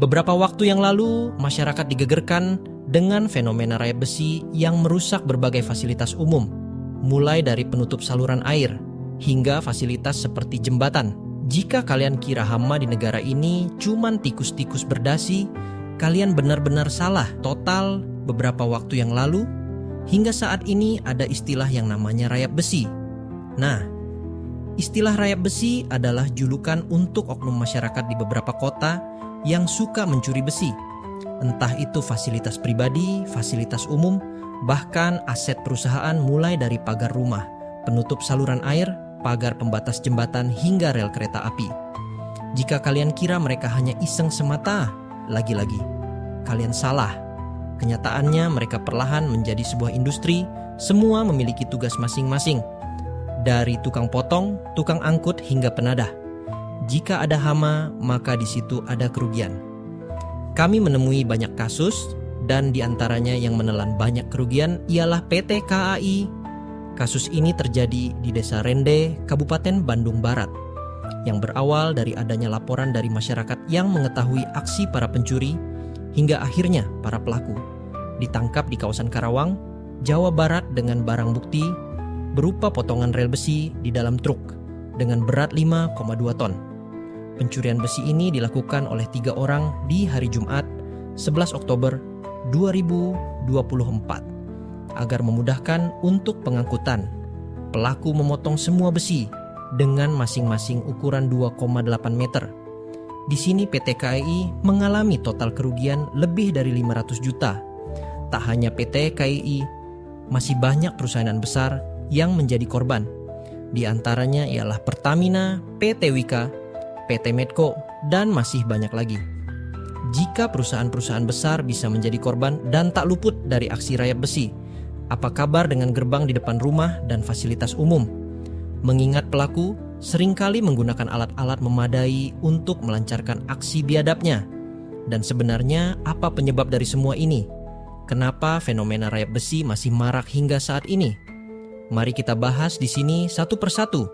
Beberapa waktu yang lalu, masyarakat digegerkan dengan fenomena rayap besi yang merusak berbagai fasilitas umum, mulai dari penutup saluran air hingga fasilitas seperti jembatan. Jika kalian kira hama di negara ini cuman tikus-tikus berdasi, kalian benar-benar salah total. Beberapa waktu yang lalu, hingga saat ini ada istilah yang namanya rayap besi. Nah, istilah rayap besi adalah julukan untuk oknum masyarakat di beberapa kota yang suka mencuri besi. Entah itu fasilitas pribadi, fasilitas umum, bahkan aset perusahaan mulai dari pagar rumah, penutup saluran air, pagar pembatas jembatan hingga rel kereta api. Jika kalian kira mereka hanya iseng semata, lagi-lagi kalian salah. Kenyataannya mereka perlahan menjadi sebuah industri, semua memiliki tugas masing-masing. Dari tukang potong, tukang angkut hingga penadah. Jika ada hama, maka di situ ada kerugian. Kami menemui banyak kasus, dan di antaranya yang menelan banyak kerugian ialah PT KAI. Kasus ini terjadi di Desa Rende, Kabupaten Bandung Barat, yang berawal dari adanya laporan dari masyarakat yang mengetahui aksi para pencuri, hingga akhirnya para pelaku ditangkap di kawasan Karawang, Jawa Barat dengan barang bukti berupa potongan rel besi di dalam truk dengan berat 5,2 ton. Pencurian besi ini dilakukan oleh 3 orang di hari Jumat 11 Oktober 2024. Agar memudahkan untuk pengangkutan, pelaku memotong semua besi dengan masing-masing ukuran 2,8 meter. Di sini PT KAI mengalami total kerugian lebih dari 500 juta. Tak hanya PT KAI, masih banyak perusahaan besar yang menjadi korban. Di antaranya ialah Pertamina, PT Wika, PT Medco, dan masih banyak lagi. Jika perusahaan-perusahaan besar bisa menjadi korban dan tak luput dari aksi rayap besi, apa kabar dengan gerbang di depan rumah dan fasilitas umum? Mengingat pelaku seringkali menggunakan alat-alat memadai untuk melancarkan aksi biadabnya. Dan sebenarnya apa penyebab dari semua ini? Kenapa fenomena rayap besi masih marak hingga saat ini? Mari kita bahas di sini satu persatu.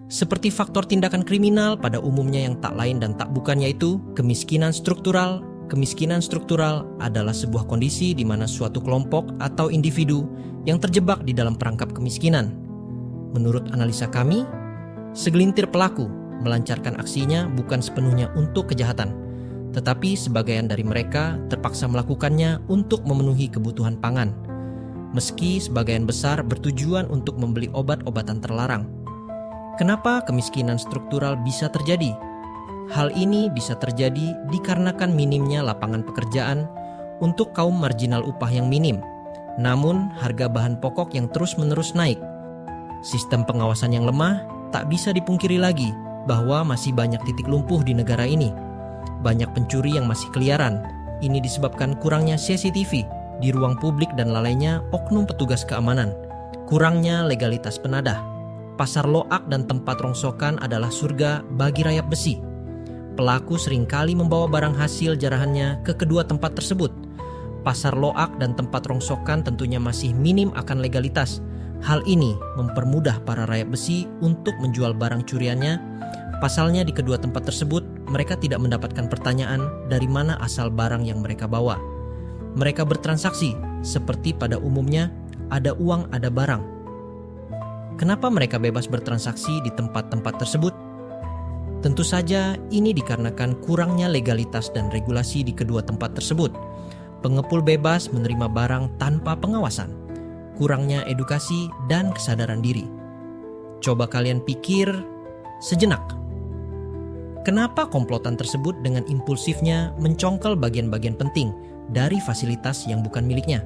Seperti faktor tindakan kriminal pada umumnya yang tak lain dan tak bukan yaitu kemiskinan struktural. Kemiskinan struktural adalah sebuah kondisi di mana suatu kelompok atau individu yang terjebak di dalam perangkap kemiskinan. Menurut analisa kami, segelintir pelaku melancarkan aksinya bukan sepenuhnya untuk kejahatan, tetapi sebagian dari mereka terpaksa melakukannya untuk memenuhi kebutuhan pangan, meski sebagian besar bertujuan untuk membeli obat-obatan terlarang. Kenapa kemiskinan struktural bisa terjadi? Hal ini bisa terjadi dikarenakan minimnya lapangan pekerjaan untuk kaum marginal upah yang minim, namun harga bahan pokok yang terus-menerus naik. Sistem pengawasan yang lemah, tak bisa dipungkiri lagi bahwa masih banyak titik lumpuh di negara ini. Banyak pencuri yang masih keliaran. Ini disebabkan kurangnya CCTV di ruang publik dan lalainya oknum petugas keamanan. Kurangnya legalitas penadah. Pasar loak dan tempat rongsokan adalah surga bagi rayap besi. Pelaku seringkali membawa barang hasil jarahannya ke kedua tempat tersebut. Pasar loak dan tempat rongsokan tentunya masih minim akan legalitas. Hal ini mempermudah para rayap besi untuk menjual barang curiannya. Pasalnya di kedua tempat tersebut, mereka tidak mendapatkan pertanyaan dari mana asal barang yang mereka bawa. Mereka bertransaksi seperti pada umumnya, ada uang, ada barang. Kenapa mereka bebas bertransaksi di tempat-tempat tersebut? Tentu saja ini dikarenakan kurangnya legalitas dan regulasi di kedua tempat tersebut. Pengepul bebas menerima barang tanpa pengawasan. Kurangnya edukasi dan kesadaran diri. Coba kalian pikir sejenak. Kenapa komplotan tersebut dengan impulsifnya mencongkel bagian-bagian penting dari fasilitas yang bukan miliknya?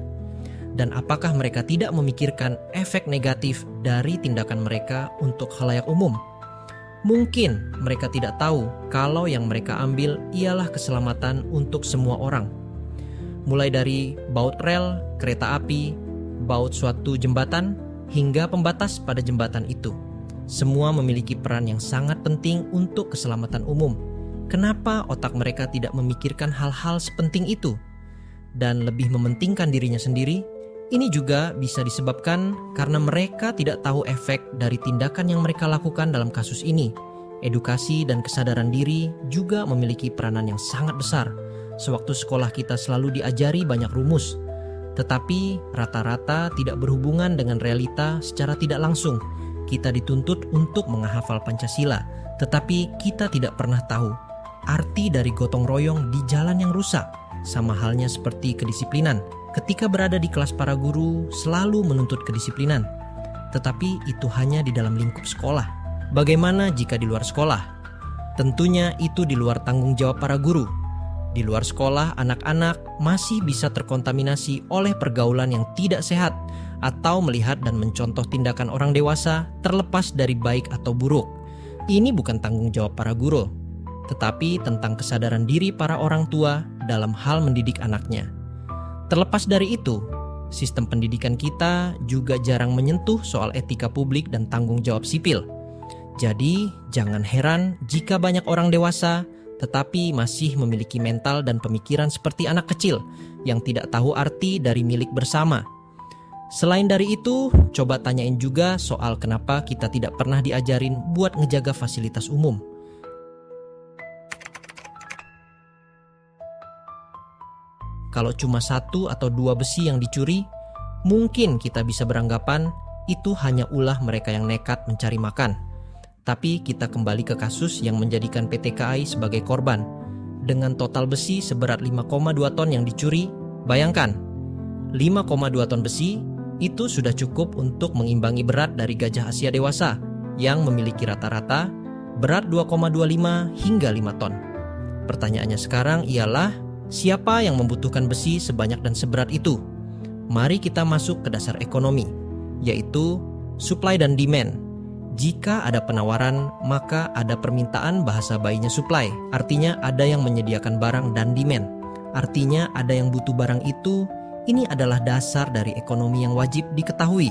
Dan apakah mereka tidak memikirkan efek negatif dari tindakan mereka untuk khalayak umum? Mungkin mereka tidak tahu kalau yang mereka ambil ialah keselamatan untuk semua orang. Mulai dari baut rel, kereta api, baut suatu jembatan, hingga pembatas pada jembatan itu. Semua memiliki peran yang sangat penting untuk keselamatan umum. Kenapa otak mereka tidak memikirkan hal-hal sepenting itu? Dan lebih mementingkan dirinya sendiri? Ini juga bisa disebabkan karena mereka tidak tahu efek dari tindakan yang mereka lakukan dalam kasus ini. Edukasi dan kesadaran diri juga memiliki peranan yang sangat besar. Sewaktu sekolah kita selalu diajari banyak rumus, tetapi rata-rata tidak berhubungan dengan realita secara tidak langsung. Kita dituntut untuk menghafal Pancasila, tetapi kita tidak pernah tahu arti dari gotong royong di jalan yang rusak. Sama halnya seperti kedisiplinan. Ketika berada di kelas para guru selalu menuntut kedisiplinan, tetapi itu hanya di dalam lingkup sekolah. Bagaimana jika di luar sekolah? Tentunya itu di luar tanggung jawab para guru. Di luar sekolah, anak-anak masih bisa terkontaminasi oleh pergaulan yang tidak sehat atau melihat dan mencontoh tindakan orang dewasa terlepas dari baik atau buruk. Ini bukan tanggung jawab para guru, tetapi tentang kesadaran diri para orang tua dalam hal mendidik anaknya. Terlepas dari itu, sistem pendidikan kita juga jarang menyentuh soal etika publik dan tanggung jawab sipil. Jadi, jangan heran jika banyak orang dewasa tetapi masih memiliki mental dan pemikiran seperti anak kecil yang tidak tahu arti dari milik bersama. Selain dari itu, coba tanyain juga soal kenapa kita tidak pernah diajarin buat ngejaga fasilitas umum. Kalau cuma 1 atau 2 besi yang dicuri, mungkin kita bisa beranggapan itu hanya ulah mereka yang nekat mencari makan. Tapi kita kembali ke kasus yang menjadikan PT KAI sebagai korban. Dengan total besi seberat 5,2 ton yang dicuri, bayangkan, 5,2 ton besi itu sudah cukup untuk mengimbangi berat dari gajah Asia dewasa yang memiliki rata-rata berat 2,25 hingga 5 ton. Pertanyaannya sekarang ialah, siapa yang membutuhkan besi sebanyak dan seberat itu? Mari kita masuk ke dasar ekonomi, yaitu supply dan demand. Jika ada penawaran, maka ada permintaan, bahasa bayinya supply. Artinya ada yang menyediakan barang dan demand. Artinya ada yang butuh barang itu. Ini adalah dasar dari ekonomi yang wajib diketahui.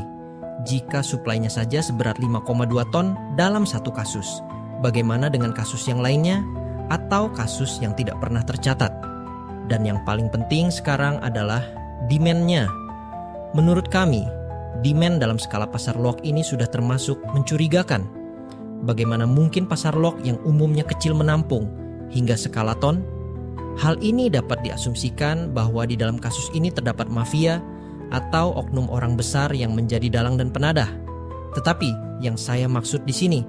Jika supply-nya saja seberat 5,2 ton dalam satu kasus, bagaimana dengan kasus yang lainnya atau kasus yang tidak pernah tercatat? Dan yang paling penting sekarang adalah demand-nya. Menurut kami, demand dalam skala pasar lok ini sudah termasuk mencurigakan. Bagaimana mungkin pasar lok yang umumnya kecil menampung hingga skala ton? Hal ini dapat diasumsikan bahwa di dalam kasus ini terdapat mafia atau oknum orang besar yang menjadi dalang dan penadah. Tetapi yang saya maksud di sini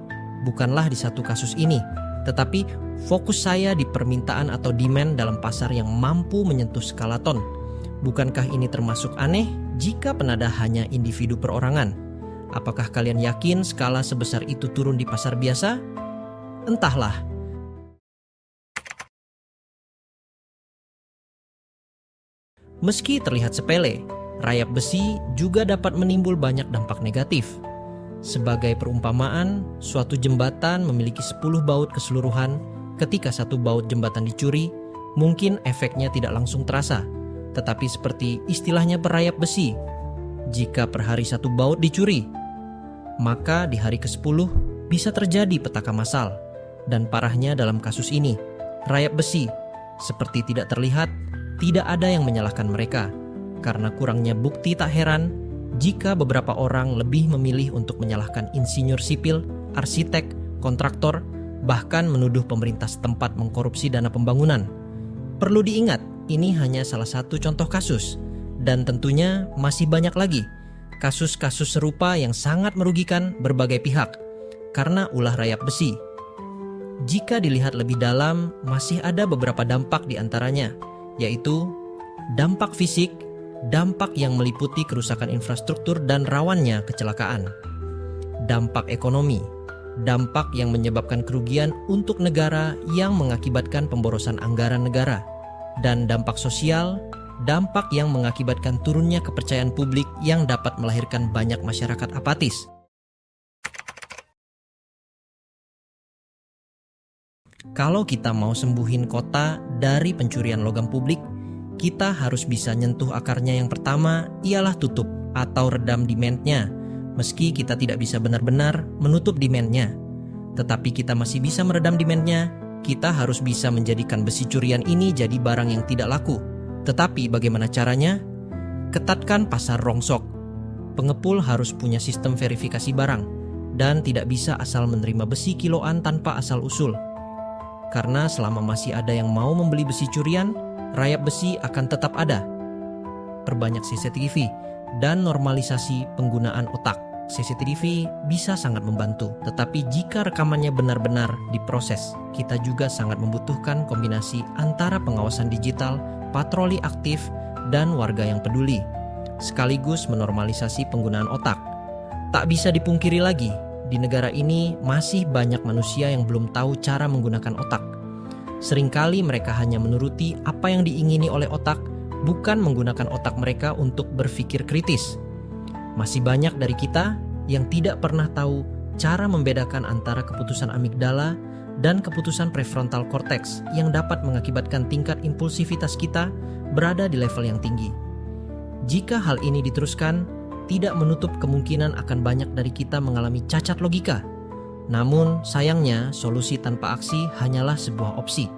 bukanlah di satu kasus ini, tetapi fokus saya di permintaan atau demand dalam pasar yang mampu menyentuh skala ton. Bukankah ini termasuk aneh jika penadah hanya individu perorangan? Apakah kalian yakin skala sebesar itu turun di pasar biasa? Entahlah. Meski terlihat sepele, rayap besi juga dapat menimbul banyak dampak negatif. Sebagai perumpamaan, suatu jembatan memiliki 10 baut keseluruhan. Ketika satu baut jembatan dicuri, mungkin efeknya tidak langsung terasa. Tetapi seperti istilahnya berayap besi, jika per hari satu baut dicuri, maka di hari ke-10 bisa terjadi petaka massal. Dan parahnya dalam kasus ini, rayap besi seperti tidak terlihat, tidak ada yang menyalahkan mereka. Karena kurangnya bukti, tak heran jika beberapa orang lebih memilih untuk menyalahkan insinyur sipil, arsitek, kontraktor, bahkan menuduh pemerintah setempat mengkorupsi dana pembangunan. Perlu diingat, ini hanya salah satu contoh kasus, dan tentunya masih banyak lagi kasus-kasus serupa yang sangat merugikan berbagai pihak karena ulah rayap besi. Jika dilihat lebih dalam, masih ada beberapa dampak di antaranya, yaitu dampak fisik, dampak yang meliputi kerusakan infrastruktur dan rawannya kecelakaan, dampak ekonomi, dampak yang menyebabkan kerugian untuk negara yang mengakibatkan pemborosan anggaran negara, dan dampak sosial, dampak yang mengakibatkan turunnya kepercayaan publik yang dapat melahirkan banyak masyarakat apatis. Kalau kita mau sembuhin kota dari pencurian logam publik, kita harus bisa nyentuh akarnya. Yang pertama ialah tutup atau redam demand-nya. Meski kita tidak bisa benar-benar menutup demand-nya, tetapi kita masih bisa meredam demand-nya. Kita harus bisa menjadikan besi curian ini jadi barang yang tidak laku. Tetapi bagaimana caranya? Ketatkan pasar rongsok. Pengepul harus punya sistem verifikasi barang dan tidak bisa asal menerima besi kiloan tanpa asal-usul. Karena selama masih ada yang mau membeli besi curian, rayap besi akan tetap ada. Perbanyak CCTV dan normalisasi penggunaan otak. CCTV bisa sangat membantu, tetapi jika rekamannya benar-benar diproses, kita juga sangat membutuhkan kombinasi antara pengawasan digital, patroli aktif, dan warga yang peduli, sekaligus menormalisasi penggunaan otak. Tak bisa dipungkiri lagi, di negara ini masih banyak manusia yang belum tahu cara menggunakan otak. Seringkali mereka hanya menuruti apa yang diingini oleh otak, bukan menggunakan otak mereka untuk berpikir kritis. Masih banyak dari kita yang tidak pernah tahu cara membedakan antara keputusan amigdala dan keputusan prefrontal cortex yang dapat mengakibatkan tingkat impulsivitas kita berada di level yang tinggi. Jika hal ini diteruskan, tidak menutup kemungkinan akan banyak dari kita mengalami cacat logika. Namun, sayangnya, solusi tanpa aksi hanyalah sebuah opsi.